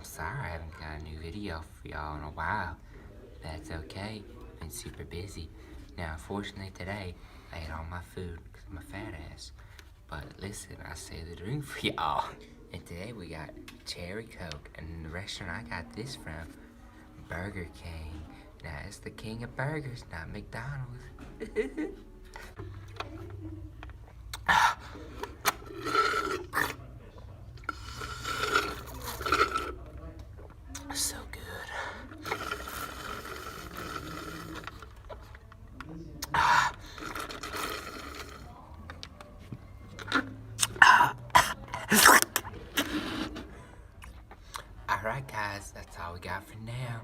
sorry I haven't got a new video for y'all in a while. That's okay. Been super busy. Now, unfortunately today, I ate all my food because I'm a fat ass. But listen, I saved the drink for y'all. And today we got Cherry Coke. And the restaurant I got this from, Burger King. Now, it's the king of burgers, not McDonald's. So good. Alright guys, that's all we got for now.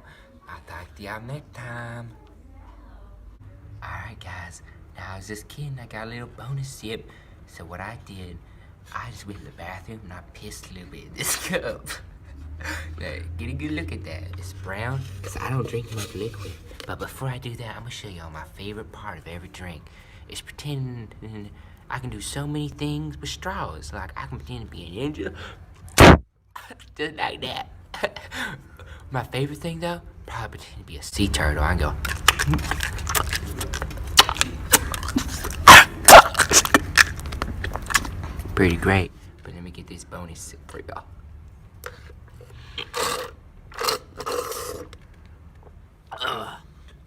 I'll talk to y'all next time. Alright guys, now I was just kidding, I got a little bonus sip. So what I did, I just went to the bathroom and I pissed a little bit in this cup. Now, get a good look at that. It's brown, because I don't drink much liquid. But before I do that, I'm going to show y'all my favorite part of every drink. It's pretending I can do so many things with straws. Like, I can pretend to be a ninja. Just like that. My favorite thing, though, probably pretend to be a sea turtle. I can go... Pretty great. But let me get this bonus sip for y'all.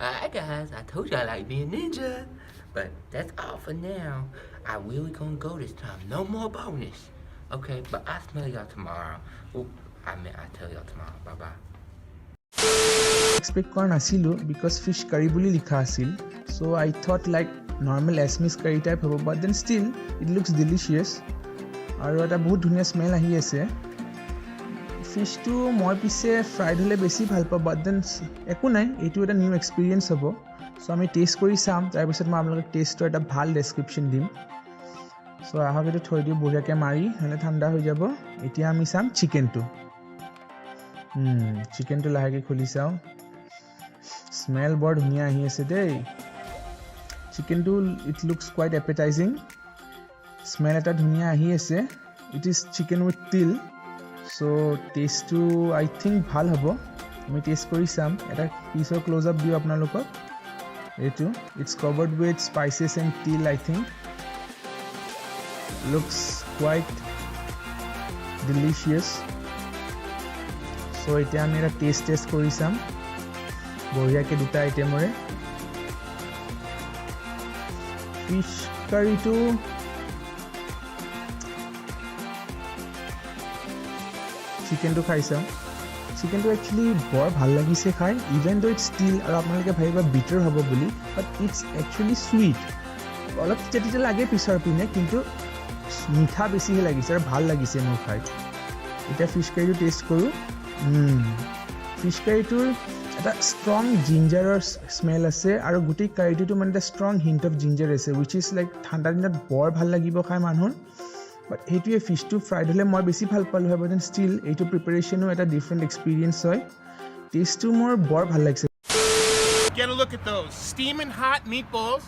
Alright guys, I told you I like being a ninja. But that's all for now. I really gonna go this time. No more bonus. Okay, but I'll smell y'all tomorrow. Oh, I'll tell y'all tomorrow. Bye bye. Expect কৰা নাছিলো because fish curry বুলি লিখা আছিল. So I thought like normal Assamese curry type হ'ব, but then still it looks delicious. আৰু এটা বহুত ধুনীয়া smell আহি আছে. ফিশটো মই পিছে ফ্ৰাইড হ'লে বেছি ভাল পাওঁ, বাট দেন একো নাই, এইটো এটা নিউ এক্সপিৰিয়েঞ্চ হ'ব. চ' আমি টেষ্ট কৰি চাম, তাৰপিছত মই আপোনালোকক টেষ্টৰ এটা ভাল ডেছক্ৰিপশ্যন দিম. চ' আহক এইটো থৈ দিওঁ বঢ়িয়াকৈ মাৰি, নহ'লে ঠাণ্ডা হৈ যাব. এতিয়া আমি চাম চিকেনটো. চিকেনটো লাহেকৈ খুলি চাওঁ. স্মেল বৰ ধুনীয়া আহি আছে দেই. চিকেনটো ইট লুকছ কোৱাইট এপেটাইজিং. স্মেল এটা ধুনীয়া আহি আছে. ইট ইজ চিকেন উইথ তিল. So taste to I think ভাল হ'ব. আমি টেষ্ট কৰি চাম. এটা পিছৰ ক্লোজ আপ দিও আপোনালোকক. এইটো it's covered with spices and till. I think looks quite delicious. So এতিয়া আমি এটা টেষ্ট কৰি চাম বঢ়িয়াকৈ দুটা আইটেমৰে. ফিশ কাৰীটো চিকেনটো খাই চাওঁ. চিকেনটো একচুৱেলি বৰ ভাল লাগিছে খাই, ইভেন দো ইটছ ষ্টিল. আৰু আপোনালোকে ভাবিব বিটাৰ হ'ব বুলি, বাট ইটছ একচুৱেলি চুইট. অলপ তিতা লাগে পিছৰ পিনে, কিন্তু মিঠা বেছিহে লাগিছে আৰু ভাল লাগিছে মোৰ খাই. এতিয়া ফিছ কাৰীটো টেষ্ট কৰোঁ. ফিছ কাৰীটোৰ এটা ষ্ট্ৰং জিঞ্জাৰৰ স্মেল আছে, আৰু গোটেই কাৰীটোতো মানে এটা ষ্ট্ৰং হিণ্ট অফ জিঞ্জাৰ আছে, উইচ ইজ লাইক ঠাণ্ডা দিনত বৰ ভাল লাগিব খাই মানুহৰ. বাট সেইটোৱে ফিছটো ফ্ৰাইড হ'লে মই বেছি ভাল পালোঁ হয়, বাট দেন ষ্টিল এইটো প্ৰিপাৰেশ্যনো এটা ডিফাৰেণ্ট এক্সপিৰিয়েঞ্চ হয়. টেষ্টটো মোৰ বৰ ভাল লাগিছে. Get a look at those steaming hot meatballs.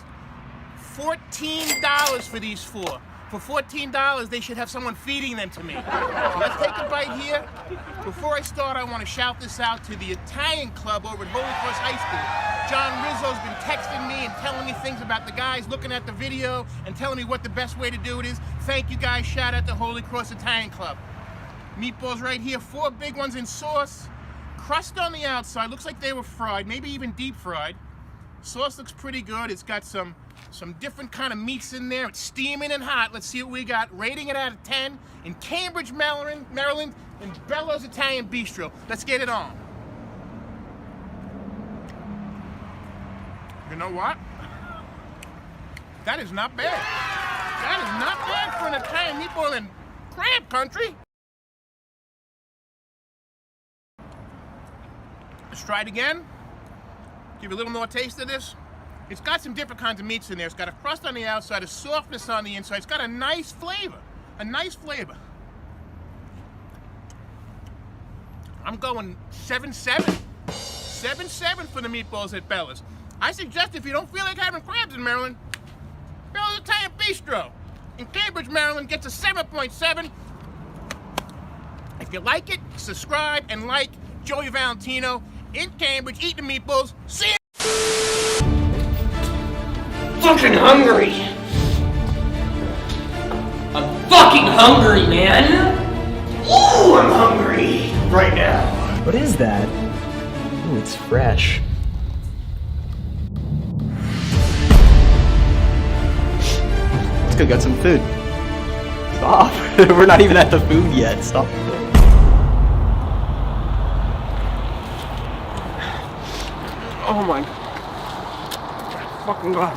$14 for these four. For $14, they should have someone feeding them to me. So let's take a bite here. Before I start, I want to shout this out to the Italian club over at Holy Cross High School. John Rizzo's been texting me and telling me things about the guys looking at the video and telling me what the best way to do it is. Thank you guys. Shout out to Holy Cross Italian Club. Meatballs right here. 4 big ones in sauce. Crust on the outside. Looks like they were fried, maybe even deep fried. Sauce looks pretty good. It's got some different kind of meats in there. It's steaming and hot. Let's see what we got. Rating it out of 10 in Cambridge, Maryland, in Bellows Italian Bistro. Let's get it on. You know what? That is not bad. That is not bad for an Italian meatball in crab country. Let's try it again. Give you a little more taste of this. It's got some different kinds of meats in there. It's got a crust on the outside, a softness on the inside. It's got a nice flavor. A nice flavor. I'm going 7-7. 7-7 for the meatballs at Bella's. I suggest if you don't feel like having crabs in Maryland, Bella's Italian Bistro in Cambridge, Maryland gets a 7.7. If you like it, subscribe and like Joey Valentino in Cambridge eating the meatballs. See you. Fucking hungry. I'm fucking hungry, man. Ooh, I'm hungry right now. What is that? Ooh, it's fresh. Let's go get some food. Stop. We're not even at the food yet. Stop. Oh my fucking god.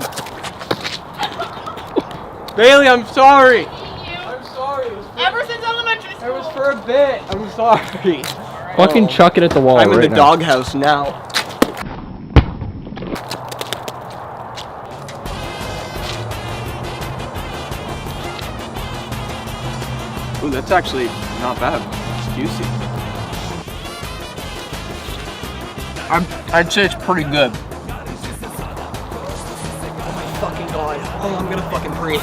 Bailey, I'm sorry. I'm sorry. Ever since elementary school. It was for a bit. I'm sorry. Fucking chuck it at the wall. I'm in right the now. doghouse now. Ooh, that's actually not bad. It's juicy. I'd say it's pretty good. Oh my fucking god. Oh, I'm gonna fucking breathe.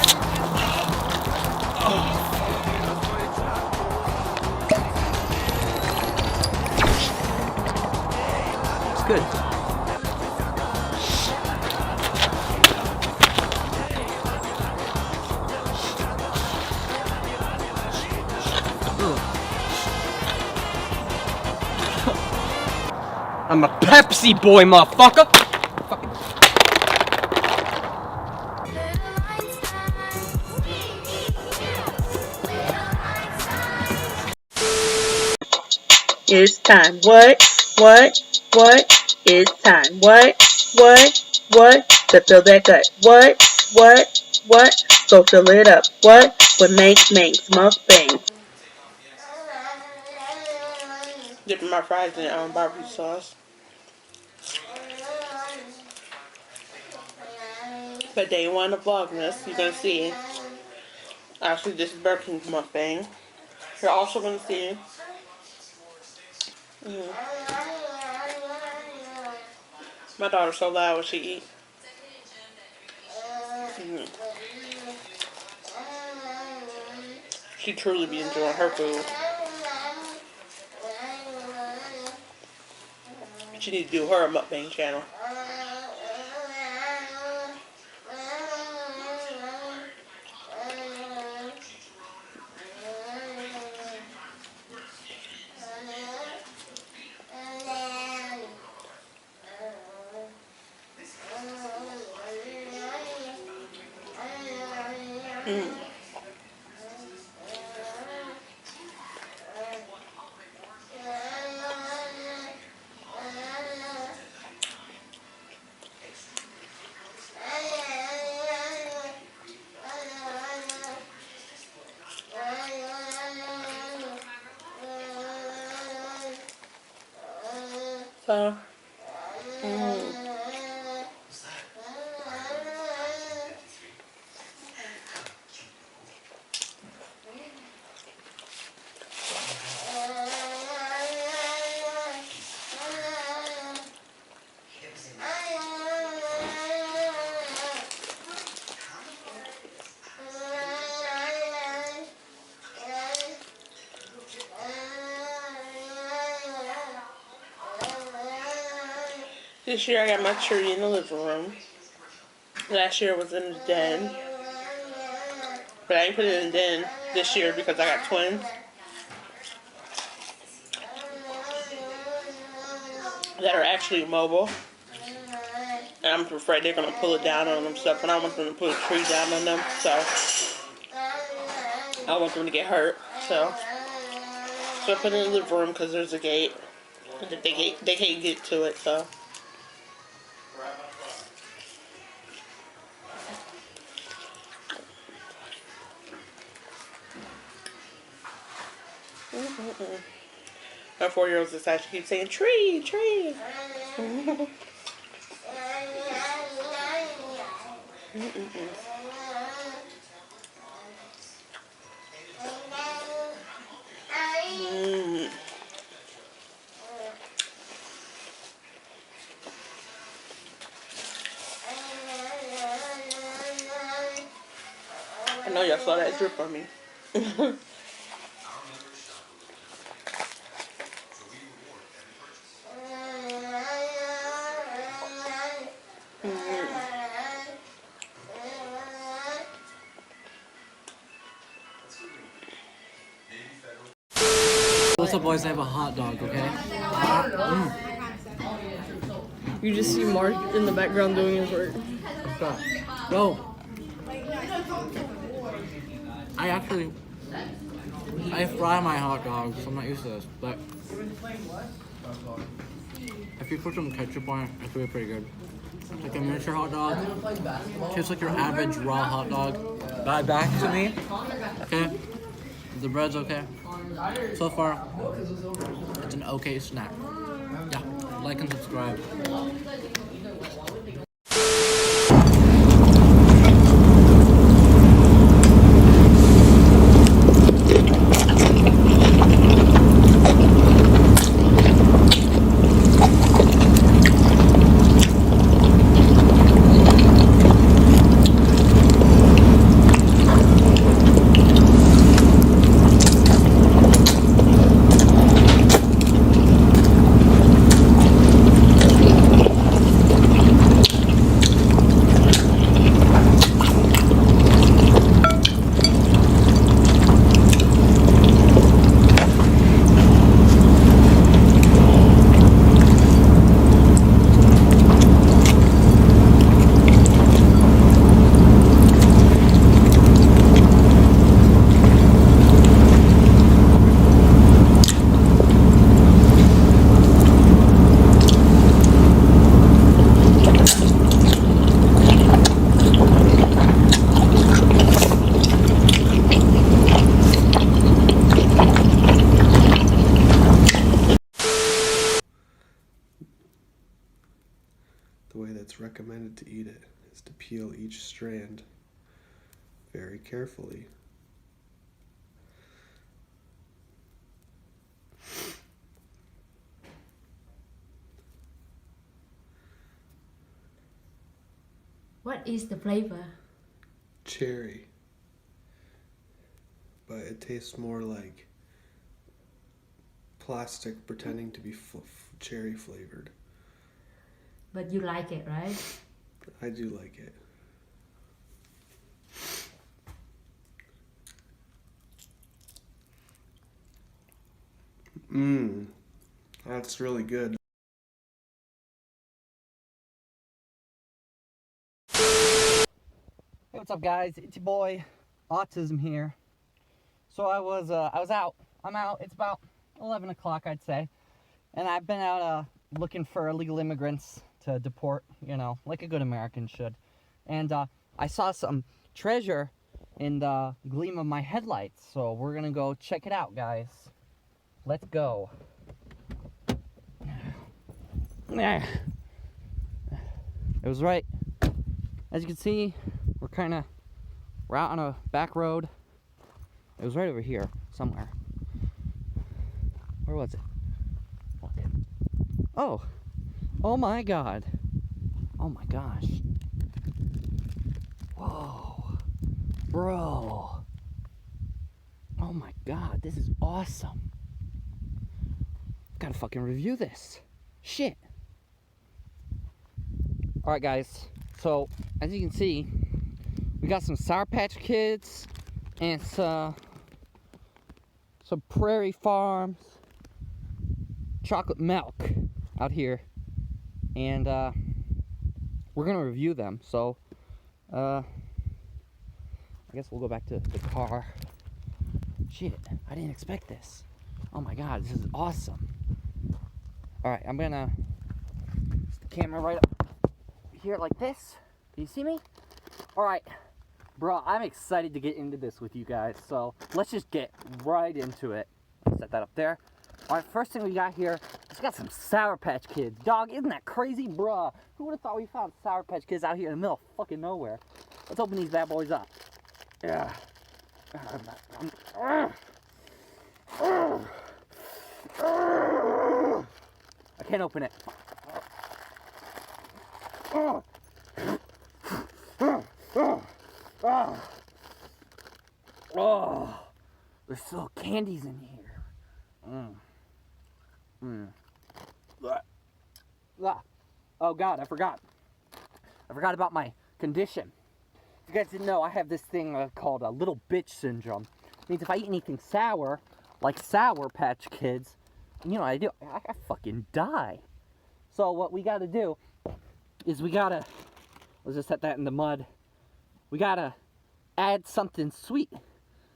It's good. I'm a Pepsi boy, motherfucker! It's time. What? It's time. What? To fill that gut. What? So fill it up. What makes mukbang? Dipping my fries in barbecue sauce. But day one of Vlogmas, you're gonna see. Actually, this is Burger King mukbang. You're also gonna see. My daughter's so loud when she eats. She truly be enjoying her food. She needs to do her a mukbang channel. So, this year I got my tree in the living room. Last year was in the den. But I ain't put it in the den this year because I got twins. That are actually mobile. And I'm afraid they're going to pull it down on them stuff. And I want them to put a tree down on them. So, I don't want them to get hurt. So I put it in the living room because there's a gate. They can't get to it, so. My 4-year-old decided to keep saying, tree, tree. I know y'all saw that drip on me. Also, boys, I have a hot dog, okay? You just see Mark in the background doing his work. Go. I fry my hot dogs, so I'm not used to this, but if you put some ketchup on it, it's really pretty good. It's like a miniature hot dog. Tastes like your average raw hot dog. Back to me. Okay. The bread's okay. So far, it's an okay snack. Yeah, like and subscribe. The way that's recommended to eat it is to peel each strand very carefully. What is the flavor? Cherry. But it tastes more like plastic pretending to be cherry flavored. But you like it, right? I do like it. That's really good. Hey, what's up, guys? It's your boy, Autism here. So I was out. I'm out. It's about 11 o'clock, I'd say. And I've been out looking for illegal immigrants to deport, you know, like a good American should. And I saw some treasure in the gleam of my headlights. So we're gonna go check it out, guys. Let's go. It was right. As you can see, we're out on a back road. It was right over here somewhere. Where was it? Oh. Oh my god. Oh my gosh. Whoa. Bro. Oh my god, this is awesome. Gotta fucking review this. Shit. Alright, guys. So, as you can see, we got some Sour Patch Kids and some Prairie Farms chocolate milk out here. And we're gonna review them. So, I guess we'll go back to the car. Shit, I didn't expect this. Oh my god, this is awesome. Alright, I'm gonna put the camera right up here like this. Can you see me? Alright, bro, I'm excited to get into this with you guys. So let's just get right into it. Let's set that up there. Alright, first thing we got here, we got some Sour Patch Kids. Dog, isn't that crazy, bruh? Who would have thought we found Sour Patch Kids out here in the middle of fucking nowhere? Let's open these bad boys up. Yeah. I can't open it. Oh, there's still candies in here. Oh god, I forgot about my condition. If you guys didn't know, I have this thing called little bitch syndrome. It means if I eat anything sour, like Sour Patch Kids, you know what I do? I fucking die. So what we gotta do is let's just set that in the mud. We gotta add something sweet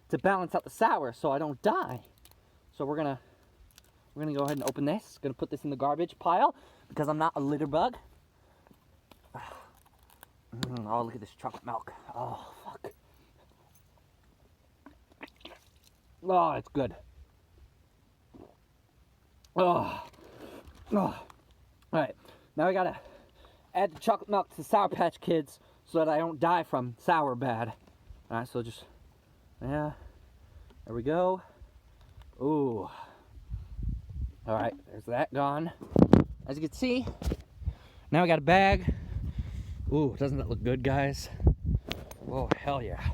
to balance out the sour so I don't die. So we're gonna go ahead and open this. Gonna put this in the garbage pile because I'm not a litter bug. Oh, look at this chocolate milk. Oh, fuck. Oh, it's good. Oh. Alright, now I gotta add the chocolate milk to the Sour Patch Kids so that I don't die from sour bad. Alright, so just, yeah, there we go. Ooh. Alright, there's that gone. As you can see, now I got a bag. Ooh, doesn't that look good, guys? Oh, hell yeah.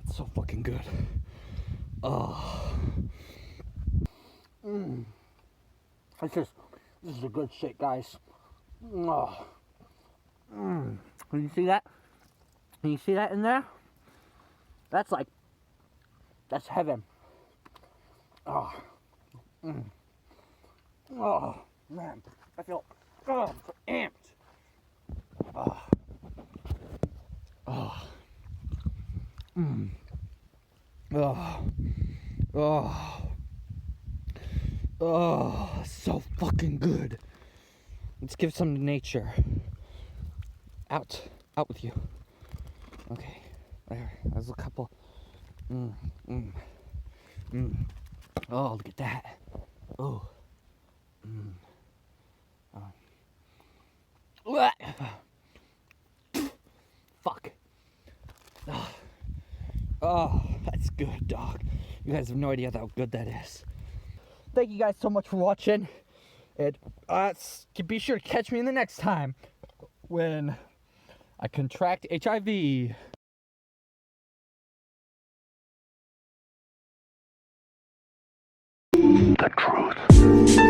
It's so fucking good. Oh. This is a good shit, guys. Oh. Can you see that? Can you see that in there? That's heaven. Oh. Oh, man. I feel, I'm so amped. Oh. Oh. Oh, so fucking good. Let's give some to nature. Out with you. Okay, there's a couple. Oh, look at that. Oh. Fuck. Oh, that's good, dog. You guys have no idea how good that is. Thank you guys so much for watching. And be sure to catch me in the next time when I contract HIV. The truth.